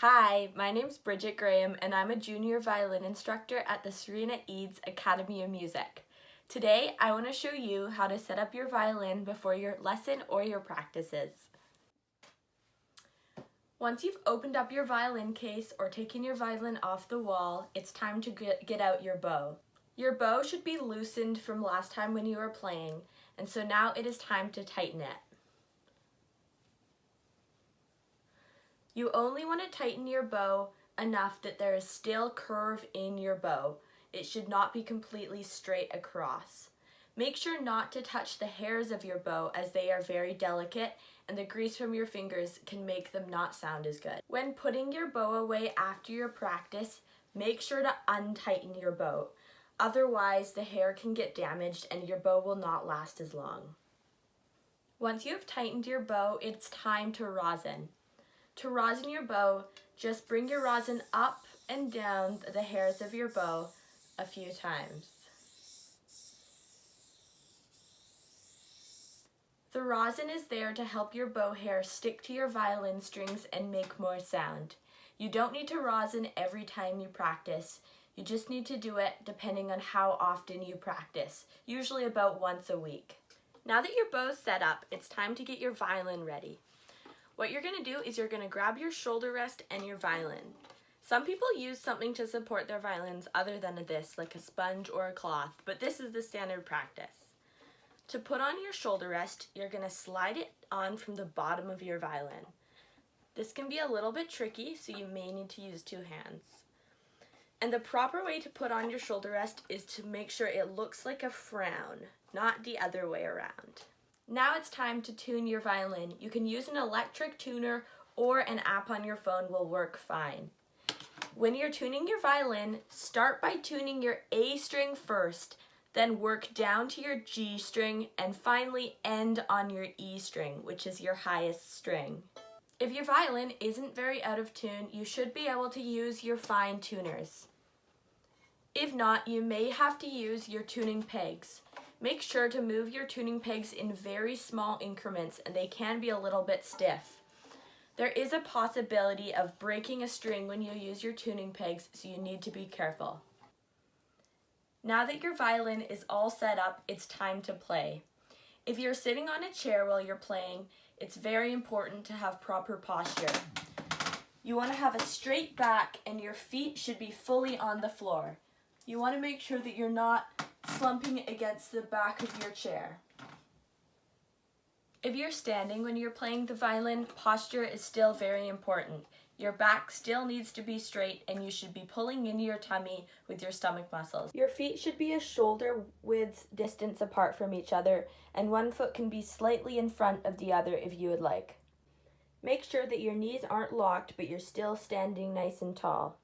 Hi, my name's Bridget Graham and I'm a junior violin instructor at the Serena Eads Academy of Music. Today I want to show you how to set up your violin before your lesson or your practices. Once you've opened up your violin case or taken your violin off the wall, it's time to get out your bow. Your bow should be loosened from last time when you were playing, and so now it is time to tighten it. You only want to tighten your bow enough that there is still curve in your bow. It should not be completely straight across. Make sure not to touch the hairs of your bow as they are very delicate and the grease from your fingers can make them not sound as good. When putting your bow away after your practice, make sure to untighten your bow. Otherwise, the hair can get damaged and your bow will not last as long. Once you have tightened your bow, it's time to rosin. To rosin your bow, just bring your rosin up and down the hairs of your bow a few times. The rosin is there to help your bow hair stick to your violin strings and make more sound. You don't need to rosin every time you practice. You just need to do it depending on how often you practice, usually about once a week. Now that your bow's set up, it's time to get your violin ready. What you're going to do is you're going to grab your shoulder rest and your violin. Some people use something to support their violins other than this, like a sponge or a cloth, but this is the standard practice. To put on your shoulder rest, you're going to slide it on from the bottom of your violin. This can be a little bit tricky, so you may need to use two hands. And the proper way to put on your shoulder rest is to make sure it looks like a frown, not the other way around. Now it's time to tune your violin. You can use an electric tuner or an app on your phone will work fine. When you're tuning your violin, start by tuning your A string first, then work down to your G string and finally end on your E string, which is your highest string. If your violin isn't very out of tune, you should be able to use your fine tuners. If not, you may have to use your tuning pegs. Make sure to move your tuning pegs in very small increments and they can be a little bit stiff. There is a possibility of breaking a string when you use your tuning pegs, so you need to be careful. Now that your violin is all set up, it's time to play. If you're sitting on a chair while you're playing, it's very important to have proper posture. You want to have a straight back and your feet should be fully on the floor. You want to make sure that you're not slumping against the back of your chair. If you're standing when you're playing the violin, posture is still very important. Your back still needs to be straight and you should be pulling into your tummy with your stomach muscles. Your feet should be a shoulder width distance apart from each other and one foot can be slightly in front of the other if you would like. Make sure that your knees aren't locked but you're still standing nice and tall.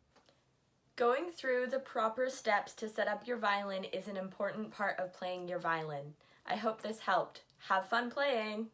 Going through the proper steps to set up your violin is an important part of playing your violin. I hope this helped. Have fun playing!